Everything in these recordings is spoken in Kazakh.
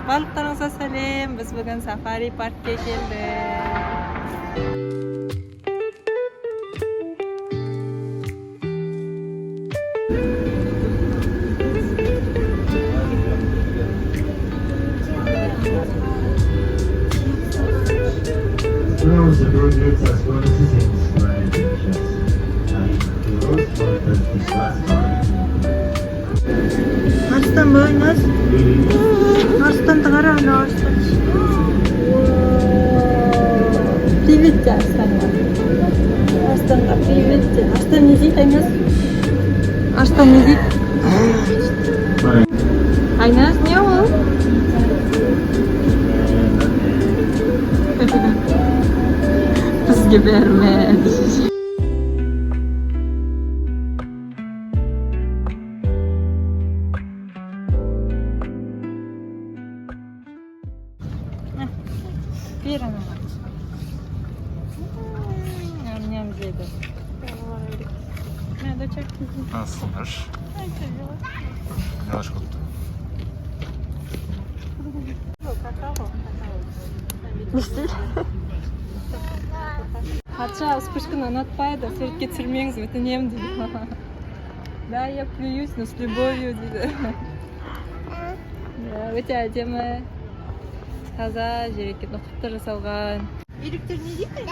Барлықтарыңызға сәлем. Біз бүгін сафари паркке келдік. Арыстан бойнас. Арыстанды қара, ана Арыстан. Привет те Арыстанға. Арыстанға привет те. Арыстан не дейді, Айнас? Арыстан не дейді? Айнас, не ол? Бізге берме. Bir an var. Annem dedi. Nerede çok güzel. Nasılsınız? Ay çocuğum. Ne hoş oldu. Kakao. Мистер? Патша вспышканы ұнатпайды, суретке түсірмеңіз, өтінемін дейді. Да, я плююсь, но с любовью дейді. Өте әдемі. Таза, жерекке нұқыпты жасалған. Үйректер не дейді?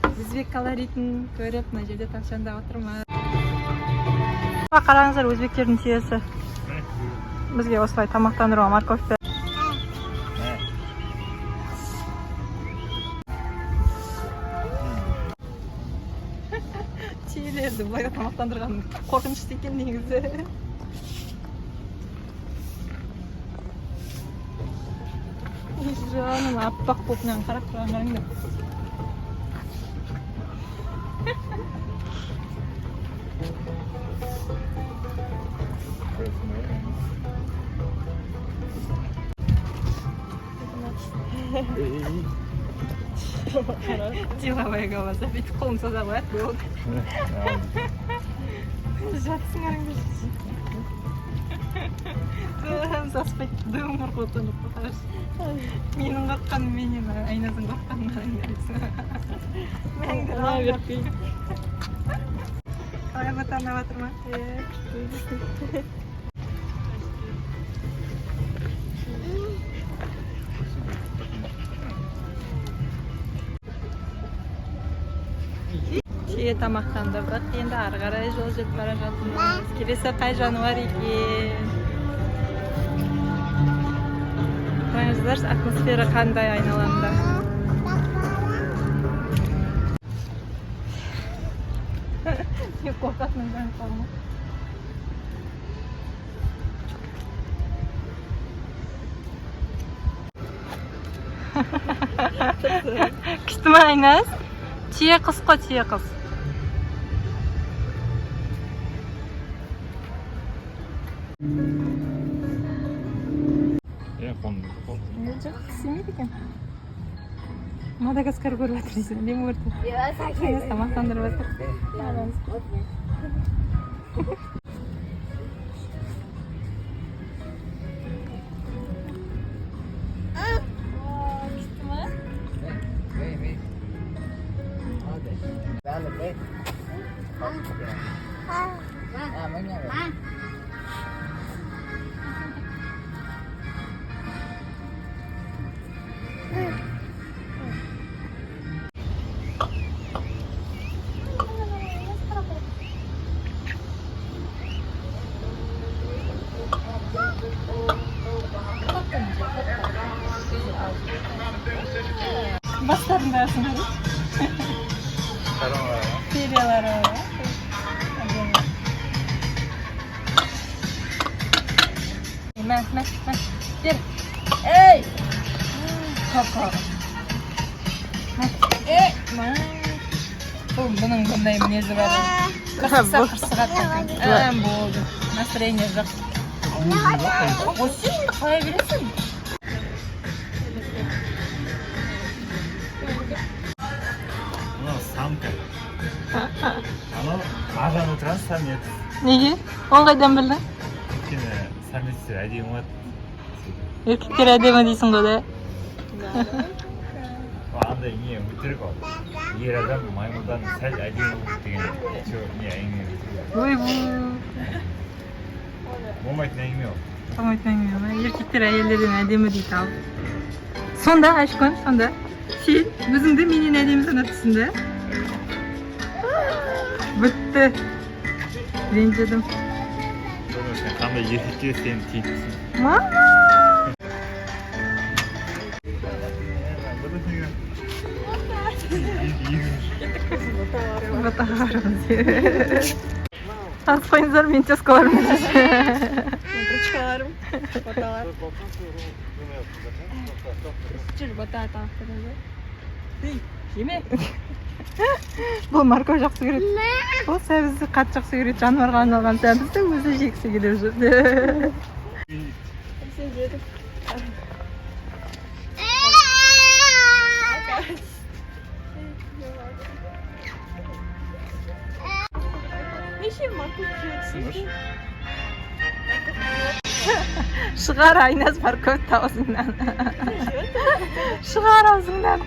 Өзбек колоритін көріп, мына жерде тақшанда отырмыз. Қараңыздар, өзбектердің тиесі. Бізге осылай тамақтандыруға морковь бер. Тиелерді бұлайға тамақтандырған қорқынышты екен негізі. Жаным, аппақ болып мынаған қарап тұрғандарыңды. Деловая голова, бүйтіп қолын соза қояды, болды. Жатсыңарыңды жүрсің. Дым саспайды, дым қорқотынып қоқарыш. Менің қорққаным менен, Айназдың қорққанын қараңдарсың. Мәңді ала берпейді. Қалай батанап жатыр ма? Тие тамақтандырдық, енді ары қарай жол жүріп бара жатырмыз. Келесі қай жануар екен? Қараңыздар, атмосфера қандай айналanda. Не қорқатының бәрін қалма. Күшті ма Айнас? Тие қыз қой, тие қыз. Жоқ, істемейді екен. Мадагаскар көріп жатыр дейсің, не көрді? Айнас тамақтандырып жатыр. Күшті ма? Бастарын бәрсің бәрі? Перьялары var. Мен. Gel. Ey! Kaka. Bunun bunday minezi var. Kırsa bu oldu. Настроение жақсы. Осы қалай бересің? Мынау самка. Анау ағаң отырған самет. Неге? Оны қайдан білдің? Өйткені саметтер әдемі болады. Еркектер әдемі дейсің ғой, да? Андай не өтірік ол. Ер адам маймылдан сәл әдемі болады деген не әңгіме. Ойбу. Болмайтын әңгіме ол. Болмайтын әңгіме ма? Еркектер әйелдерден әдемі дейді ал. Сонда Ашкон, сонда сен өзіңді менен әдемі санап тұрсың да? Бітті. Ренжідім. Сен қандай еркекке сен тиіссің. Мама! Батаға барамыз. Таныспайыңыздар, мен тескаларымды шешемін. Ручкаларым, баталар. Жүр, бата тағып Жеме. Бұл Марко жақсы көреді. Бұл сәбізді қатты жақсы көреді. Жануарға арналған сәбізді өзі жегісі келіп жүрді. Сен жеді. Неше Марко жеді? Шығар Айназ Марковты аузыңнан. Шығар аузыңнан.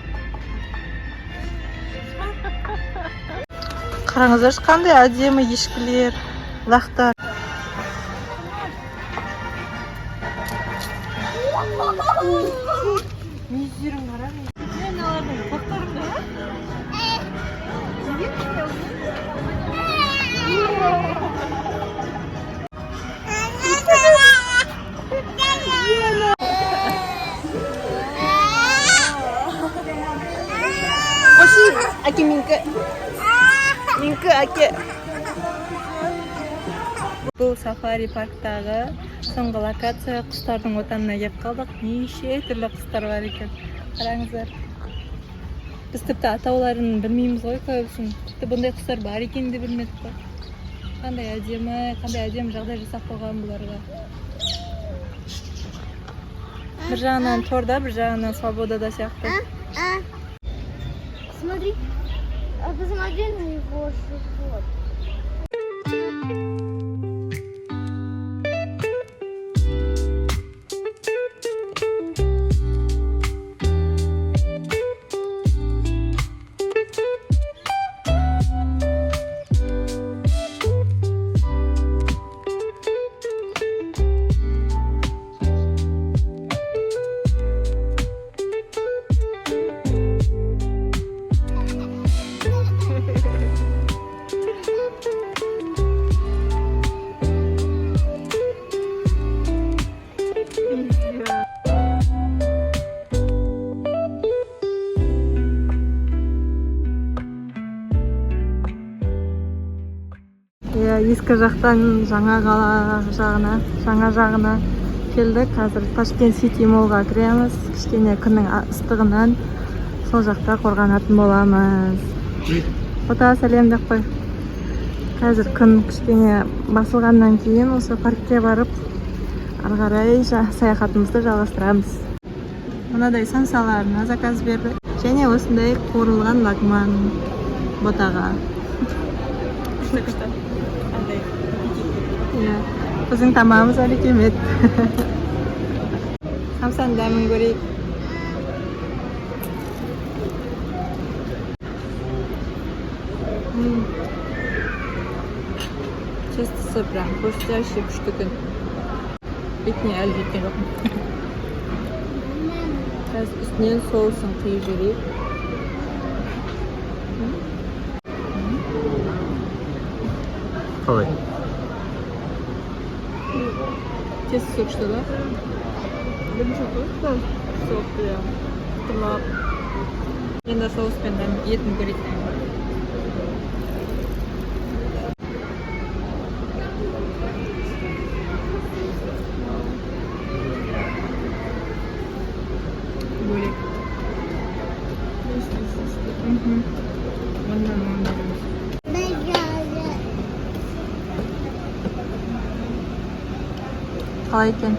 Қараңыздар, қандай әдемі ешкілер, лақтар. Не жерің қара? Мен алардың тоқтарымда, Әке менкі. Менкі әке. Бұл сафари парктағы соңғы локация, құстардың отанына кеп қалдық. Неше түрлі құстар бар екен. Қараңыздар. Біз тіпті атауларын білмейміз ғой көбісін. Тіпті бұндай құстар бар екенін де білмедік қой. Қандай әдемі жағдай жасап қойған бұларға. Бір жағынан торда, бір жағынан свободада сияқты. Смотри, посмотри на его живот. Ескі жақтан жаңа жағына келдік. Қазір Ташкент Сити молға кіреміз. Кішкене күннің ыстығынан сол жақта қорғанатын боламыз. Ота сәлем деп қой. Қазір күн кішкене басылғаннан кейін осы паркке барып, ары қарай саяхатымызды жалғастырамыз. Мынадай самсаларына заказ берді. Және осындай қуырылған лагман ботаға. Біздің тамағымыз әлі келмеді. Самсан дәмін көрейік. Честісі прям хрустящий күшті күн. Бетіне әлі жеткен жоқпын. Қазір үстінен соусын құйып жіберейік. Қалай? Честісі күшті, да? Бірінші тоқты, соқ прям тұрлап. Енді соуспен етін көрейік. Бөлек. Қалай екен?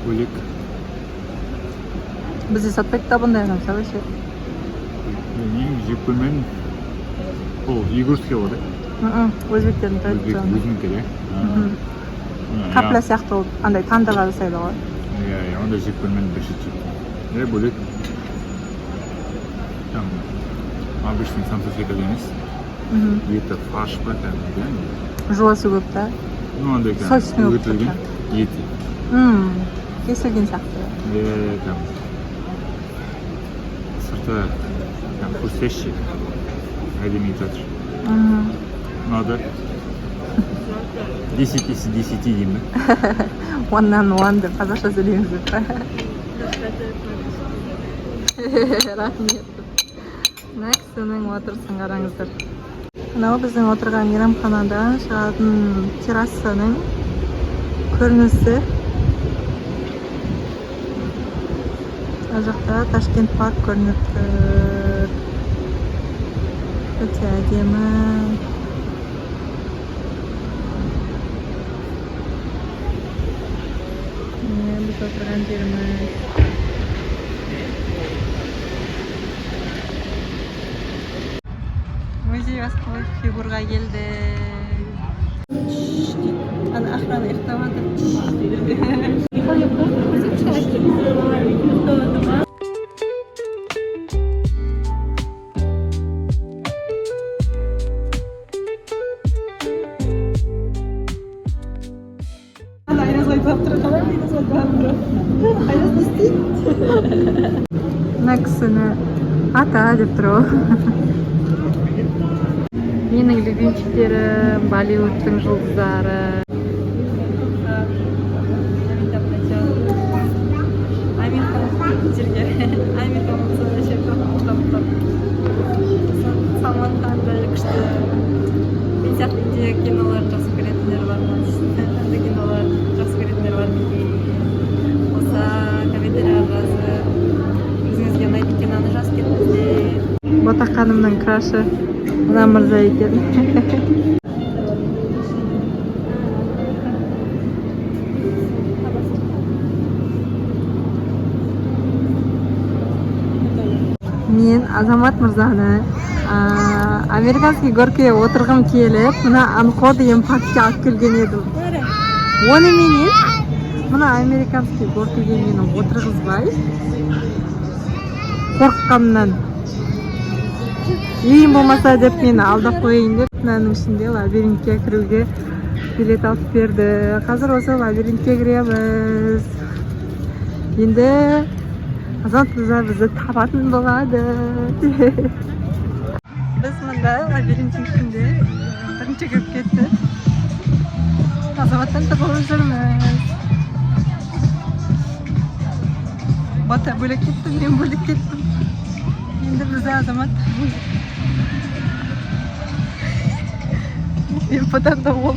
Бөлек. Бізде сатпайды да бұндай самса вообще. Білмеймін, жеп көрмедім. Ол игрушка ғой. Өзбектердің традиционы. Өзінікі де. Капля сияқты ол андай тандырға жасайды ғой. Иә, онда жеп көрмедім, бір шет жеп. Бөлек. Там обычный самса секілді емес. Еті фарш па кәдімгі. Жуасы көп та. Ну, андай Сочный болып өтілген еті. Кесілген сияқты. Там сырты там хрустящий. Әдемі жатыр. Надо 10 из 10 деймін. Оннан он деп қазақша сөйлейміз деп па. Рахмет. Мәксінің отырысын қараңыздар. Мынау біздің отырған мейрамханадан шығатын террасаның көрінісі. Ар жақта Ташкент парк көрініп тұр. Өте әдемі. Біз отырған жеріміз. Музей Восковой фигурға келді. Ана охрана ұйықтаватыр. Мәксіні ата деп тұр ғой. Менің любимчиктерім, Болливудтың жұлдыздары. Салман Ханды күшті. Мен сияқты Индия киноларын жақсы көретіндер бар ма? Қандай кинолар жақсы көретіндер бар ма? Болса комментарияға жазып, өзіңізге ұнайтын киноны жазып кетіңіздер. Бота ханымның крашы мына мырза екен. Мен Азамат мырзаны американский горкіге отырғым келіп, мына Анхо деген паркке алып келген едім. Онымен мына американский горкіге мені отырғызбай, қорыққаннан ең болмаса деп мені алдап қойайын деп, мынаның ішінде лабиринтке кіруге билет алып берді. Қазір осы лабиринтке кіреміз. Енді Азамат мырза бізді табатын болады. Біз мында лабиринттің ішінде бірінші кіріп кетті. Азаматтан тығылып жүрміз. Бота бөлек кетті, мен бөлек кеттім. Енді бізді Азамат. Мен бұдан да ол.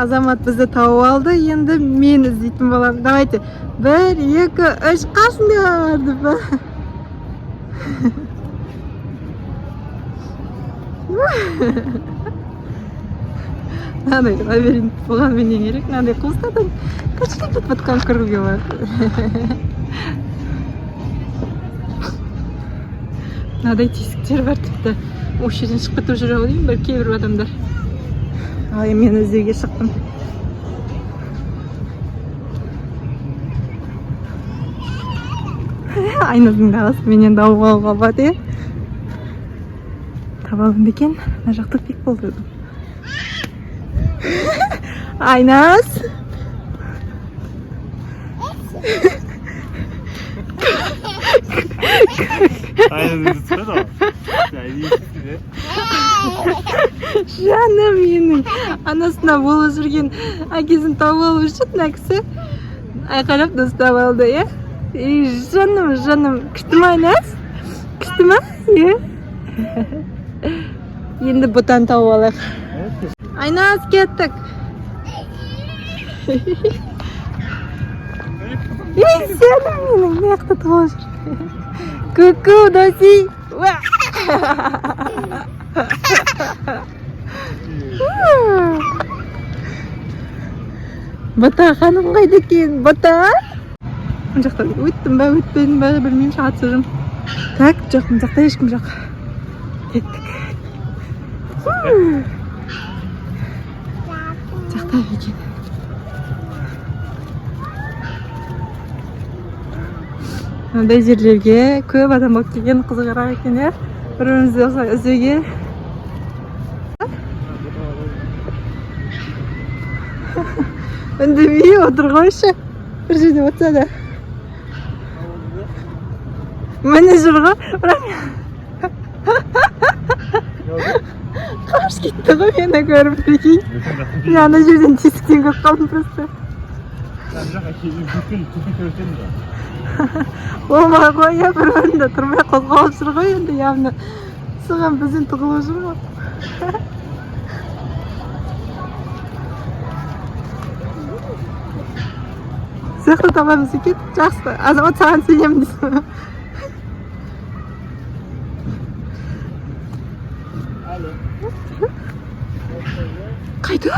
Азамат бізді тауып алды, енді мен іздейтін боламын. Давайте, 1, 2, 3, қасыңдар деп. Мынандай лабиринт болған менен керек, мынандай қуыстардан кішкентай пытқан кіруге бар. Мынадай тесіктер бар тіпті. Осы жерден шығып кетіп жүре алайын бір кейбір адамдар. Ал мен іздеуге шықтым. Айназдың дағысы менен тауып алуға болады. Табалым бекен, мына жақта пек болды. Айназ! Жаным менің анасына болып жүрген әкесін тауып алу үшін мына кісі айқайлап достап алды, е? Жаным, күшті ме Айназ? Күшті ме? Енді бұтан тауып алайық. Айназ, кеттік. Жаным менің, мияқты тауып жүр. Ку-ку, доси! Бата ханым қайда екен? Бата? Мына жақта өттім ба, өтпедім ба, білмеймін, шығатсы жүрмін. Так, жоқ, мына жақта ешкім жоқ. Кеттік. Жақта екен. Мындай жерлерге көп адам болып келген, қызығырақ екен, иә? Бір-бірімізді осылай іздеуге. Үндемей отыр қойшы. Bir жерде отырса да. Міне жүр ғой, бірақ қарсы кетті ғой мені көріп прикинь. Мен ана жерден тесіктен көріп қалдым просто. Болмай ғой, я бір орында тұрмай қозғалып жүр ғой, енді явно саған бізден тығылып жүр ғой. Сияқты табамыз екен, жақсы. Азамат саған сенемін дейсің. Қайда?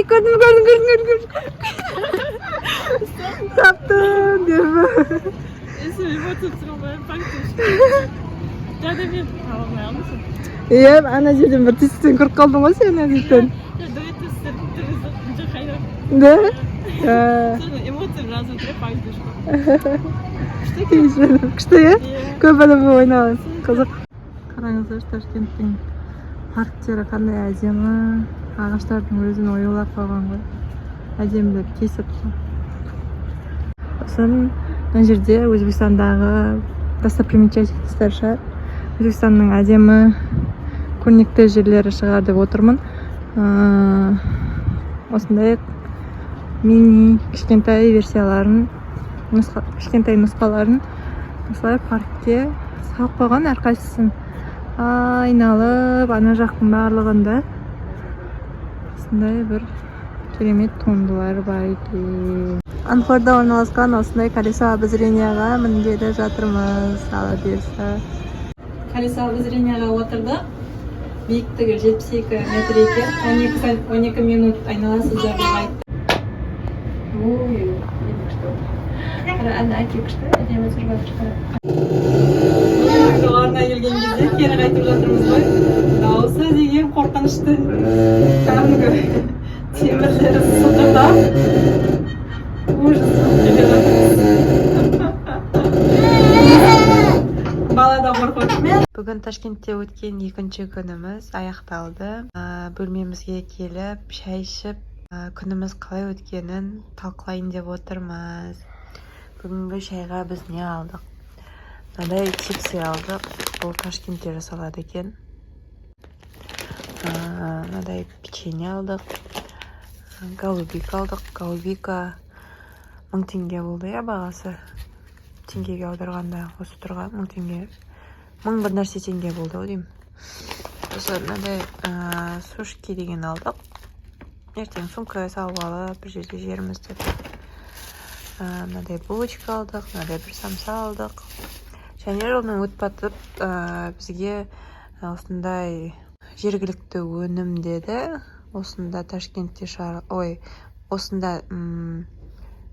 Көрдім. Таптым, деп. Иә, ана жерден бір тесіктен көріп қалдың ғой сен әзілден. Да? Эмоции разные, трепаешь. Күшті, иә? Көп адам ойналасың, қызық. Қараңыздар, Ташкенттің парктері қандай әдемі. Ағаштардың өзін оюлап қойған ғой. Әдемілеп кесіп. Сосын мына жерде Өзбекстандағы достопримечательностьтер шығар. Өзбекстанның әдемі көрнекті жерлері шығар деп отырмын. Осындай мини кішкентай версияларын, кішкентай нұсқаларын осылай паркке салып қойған әрқайсысын. Айналып, ана жақтың барлығында осындай бір керемет туындылар бар екен. Анкорда орналасқан осындай колесо обозренияға мінгелі жатырмыз. Ала берсі. Колесо обозренияға отырдық. Биіктігі 72 метр екен. 12 минут айналасыздар деп айтты. Ой, әке күшті, әдемі жүріп жатыр. Жоғарына келген кезде кері қайтып жатырмыз ғой. Дауысы деген қорқынышты. Кәдімгі темірлері сықылдап. Ужас келе жатырмыз. Бала да қорқып. Бүгін Ташкентте өткен екінші күніміз аяқталды. Бөлмемізге келіп, шай ішіп, күніміз қалай өткенін талқылайын деп отырмыз. Бүгінгі шайға біз не алдық? Мынадай чипсы алдық. Бұл Ташкентте жасалады екен. Мынадай печенье алдық. Голубика алдық. Голубика 1000 теңге болды, я бағасы. Теңгеге аударғанда осы тұрған 1000 теңге. 1000 бір нәрсе теңге болды, деймін. Сосын мынадай сушки деген алдық. Ертең сумкаға салып алып, бір жерде жеріміз деп. Мынадай булочка алдық, мынадай бір самса алдық. Және жылдың өтіп батып, бізге осындай жергілікті өнім деді. Осында Ташкентте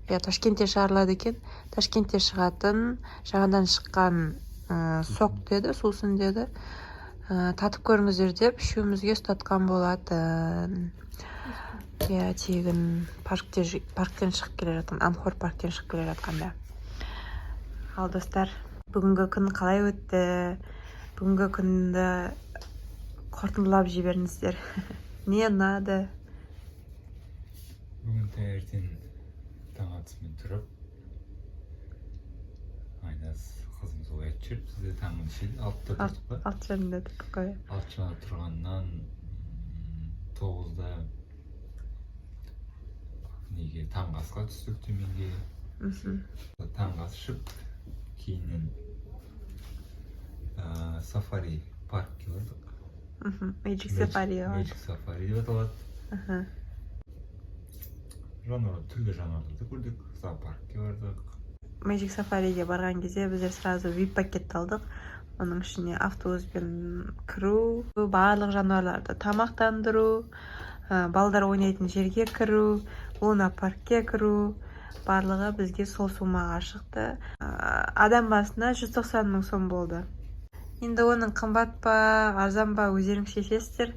Ташкентте шығарылады екен. Ташкентте шығатын, жаңадан шыққан сок деді, сусын деді. Татып көріңіздер деп, үшеумізге ұстатқан болатын. Я тегін парктен шығып келе жатқан, Анкор парктен шығып келе жатқанда. Ал достар, бүгінгі күн қалай өтті? Бүгінгі күнді қорытындылап жіберіңіздер. Не ұнады? Бүгін таңертең таң атысымен тұрып, Айназ қызымыз оятып жүріп, сізде таңын ішеді, 6-да тұрдық па? 6 жарымда тұрдық қой. 6 жарымда тұрғаннан 9-да неге таңғы асқа түстік төменге. Таңғы ас ішіп, кейіннен сафари паркке бардық. Magic Safari. Magic Safari деп аталады. Түрлі жануарларды көрдік, зоопаркке бардық. Magic Safari'ге барған кезде біздер сразу VIP пакет алдық. Оның ішіне автобуспен кіру, барлық жануарларды тамақтандыру, балдар ойнайтын жерге кіру, луна паркке кіру, барлығы бізге сол сумаға шықты. Адам басына 190 мың сом болды. Енді оның қымбат па, арзан ба өздеріңіз шешесіздер.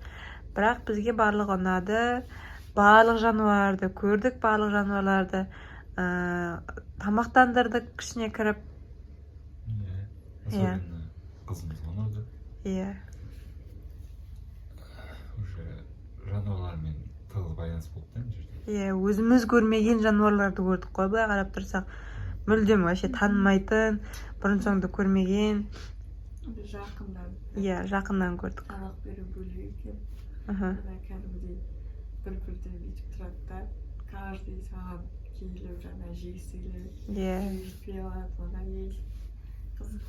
Бірақ бізге барлығы ұнады. Барлық жануарларды көрдік, барлық жануарларды тамақтандырдық кішіне кіріп. Особенно қызымызға ұнады. Иә. Уже жануарлармен тығыз байланыс болды да жерде. Иә, өзіміз көрмеген жануарларды көрдік қой, былай қарап тұрсақ. Мүлдем вообще танымайтын, бұрын соңды көрмеген. Жақындан. Иә, жақыннан көрдік. Тамақ беру бөлек екен. Кәдімгідей бір-бірден бүйтіп тұрады да, каждый саған келіп жаңа жегісі келеді. Иә. Жетпей алады, одан ел. Қызық.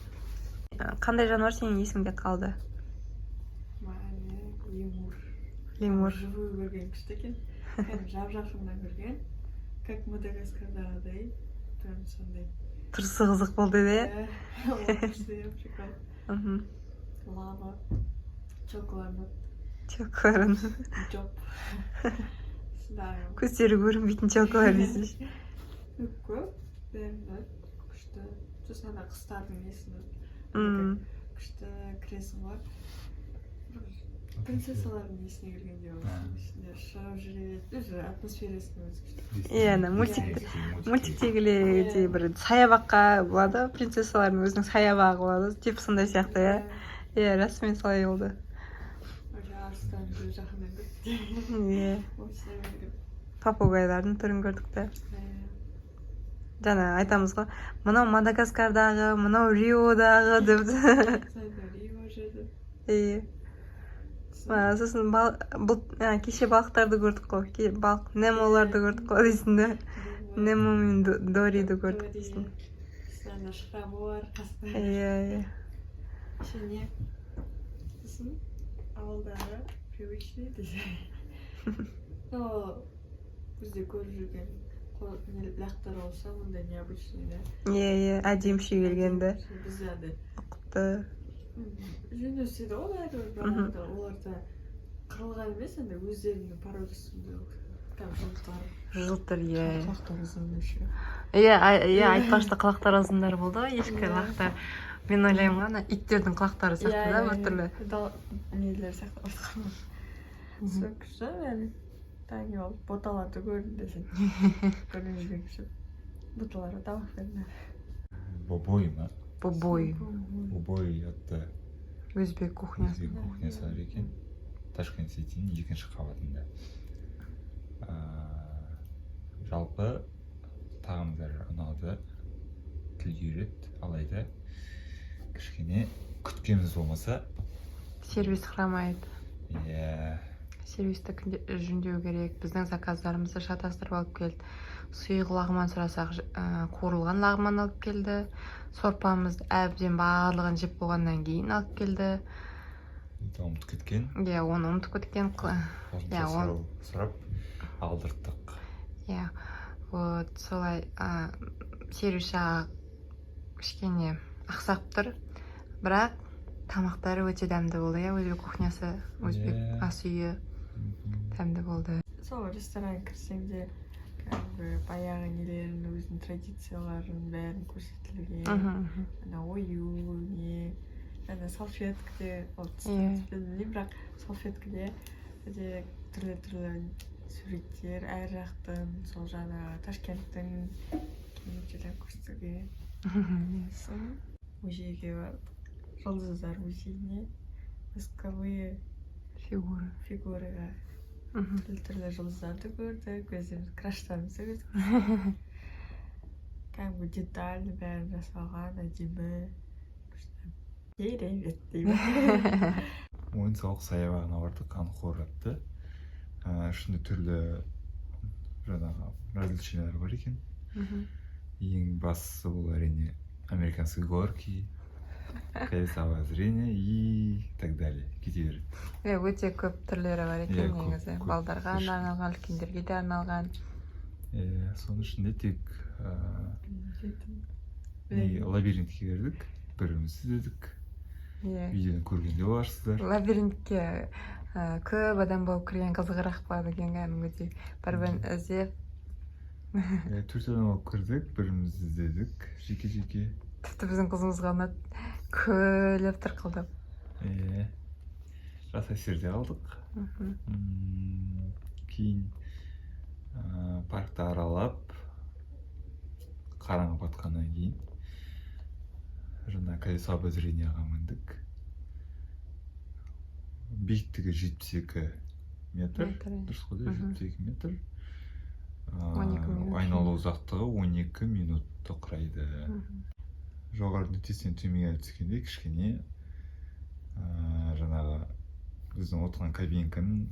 Қандай жануар сенің есіңде қалды? Лемур. Лемур. Живой көрген күшті екен. Жап-жақыннан көрген. Как Мадагаскардағыдай. Прям сондай. Тұрысы қызық болды, де? Ол күшті, прикол. Лава. Чоколанат. Чоколанат. Жоп. Көздері көрінбейтін чоколад дейсіз. Көп. Бәрі күшті. Сосын ана қыстардың несін. Күшті кресін бар. Принцессалардың несіне келгенде ол ішінде шығып жүреді. Өзі атмосферасының өзі күшті. Иә, мультиктегілерде бір саябаққа болады, принцессалардың өзінің саябағы болады, типа сондай сияқты, иә. Иә, расымен солай болды. Арыстан бір жақыннан көрді. Иә. Папугайлардың түрін көрдік та. Жаңа айтамыз ғой, мынау Мадагаскардағы, мынау Риодағы деп. Рио жеді. Иә. Сосын кеше балықтарды көрдік қой, Немоларды көрдік қой дейсің де. Немо мен Дориді көрдік дейсің. Сәні шырабы бар, қасында. Иә. Шыне. Сосын ауылдағы привычный десе. Бізде көріп жүрген лақтар болса, мұнда необычный, да? Иә, әдемші келгенді. Бізде ады. Құтты. Жүнеседі олар, оларда қырылған емес, өздерінің пародиясында жылтар. Жылтар, иә. Құлақтар ұзын еще. Иә, айтпашты құлақтар ұзындар болды ғой, ешкі құлақтар. Мен ойлаймын ғана, иттердің құлақтары сияқты да, бір түрлі. Нелер сияқты ұртқан. Сол күші, әлі таңы алып, боталарды көрдім десен. Көрген жүрген күші. Боталары тамақ берді. Бобой ма? Бобой. Бобой атты Өзбек кухнясы. Өзбек кухнясы бар екен. Ташкент Ситидің 2-ші қабатында. Жалпы тағамдар ұнады, тілге үйрет, алайда кішкене күткеніміз болмаса Сервис хромайды. Иә. Сервисті жөндеу керек. Біздің заказдарымызды шатастырып алып келді. Сұйық лағман сұрасақ, қуырылған лағман алып келді. Сорпамызды әбден барлығын жеп болғаннан кейін алып келді. Ұмытып кеткен. Иә, оны ұмытып кеткен. Сұрап алдырттық. Иә, солай сервис жағы кішкене ақсап тұр. Бірақ тамақтары өте дәмді болды, иә, өзбек кухнясы, өзбек ас үйі дәмді болды. Сол ресторан кірсеңде баяғы нелерін, өзінің традицияларын бәрін көрсетілген. Ою, не, салфеткіде, бірақ салфеткіде түрлі суреттер, әр жақтың, сол жаңа Ташкенттің кемектерін көрсетілген. Соң музейге барып, жұлдыздар музейіне восковые фигураға түрлі жұлдыздарды көрдік, көзіміз краштарымызды көрдік. Кәдімгі деталь бәрін жасалған, әдемі. Керемет деймін. Ойын-сауық саябағына бардық, Анкор атты. Ішінде түрлі жаңағы развлечениялар бар екен. Ең бастысы бұл әрине американский горки, колесовое зрение и так далее. Кете береді. Өте көп түрлері бар екен негізі. Балдарға арналған, үлкендерге де арналған. Соның ішінде тек лабиринтке кірдік, біріміз іздедік. Иә. видеодан көргенде боларсыздар. Лабиринтке көп адам болып кірген қызығырақ болады екен кәдімгідей. Бір-бірін іздеп. 4 адам болып кірдік, бірімізді іздедік, жеке-жеке. Тіпті біздің қызымызға ұнады. Күліп тырқылдап. Жас әсерде қалдық. Кейін паркты аралап, қараңғы батқаннан кейін жаңа колесо обозрениеға міндік. Биіктігі 72 метр, дұрыс қой, 72 метр. 12 минут. Айналу ұзақтығы 12 минутты құрайды. Жоғары нүктесінен төменге түскенде кішкене жаңағы біздің отырған кабинканың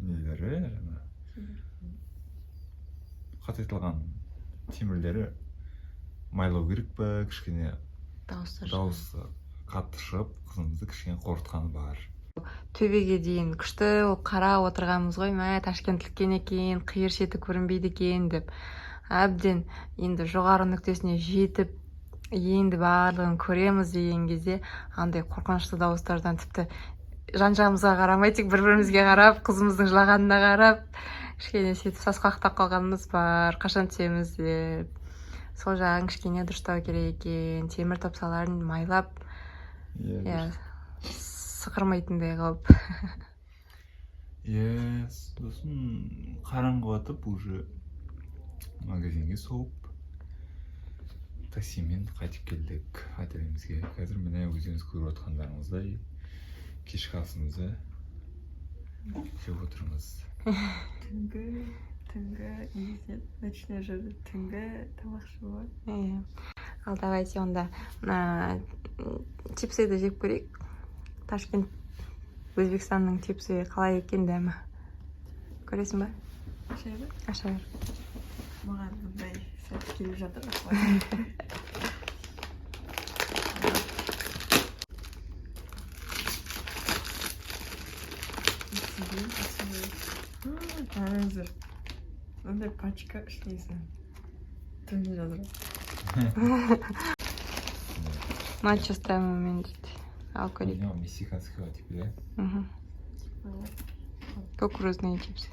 нелері, қатайтылған темірлері майлау керек па, кішкене дауысы қатты шығып, қызымызды кішкене қорқытқаны бар. Төбеге дейін күшті қарап отырғанымыз ғой, мә Ташкентліккен екен, қиыр шеті көрінбейді екен деп. Әбден енді жоғары нүктесіне жетіп, енді барлығын көреміз деген кезде андай қорқынышты дауыстардан тіпті жан-жағымызға қарамай, тек бір-бірімізге қарап, қызымыздың жылағанына қарап, кішкене сөйтіп сасқақтап қалғанымыз бар, қашан түсеміз деп. Сол жағын кішкене дұрыстау керек екен, темір топсаларын майлап, сықырмайтындай қылып. Сосын қараңғы батып, уже магазинге соғып, таксимен қайтып келдік отелімізге. Қазір міне өздеріңіз көріп отқандарыңыздай кешкі асымызды жеп отырмыз. Түнгі негізінен ночной жүрді, түнгі тамақ ішуі. Ал давайте онда чипсыды жеп көрейік. Ташкент, Өзбекстанның чипсы қалай екен дәмі? Көресің ба? Аша бер. Маған бұндай сәт келіп жатыр. Әзір. Ондай пачка ішлейсің. Түнде жазыр. Начос дәмімен дейді. Ал көрейік. Мексиканского типа, да? Кукурузные чипсы.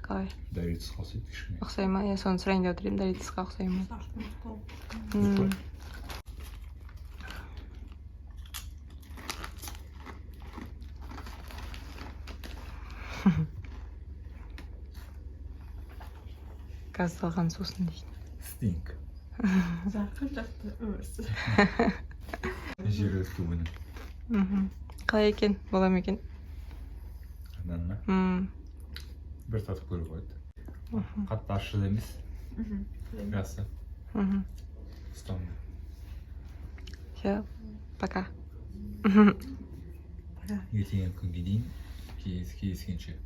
Қалай? Доритос қалсайды кішкене. Ұқсай ма? Я соны сұрайын деп отырмын, Доритосқа ұқсай ма? Газдалған сусын дейді. Стинг. Жақты өрсі. Жергілікті өнім. Қалай екен? Бола ма екен? Қандай ма? Бір татып көріп қойды. Қатты ащы да емес. Жақсы. Ұстамды. Все, пока. Ертеңгі күнге дейін кездескенше.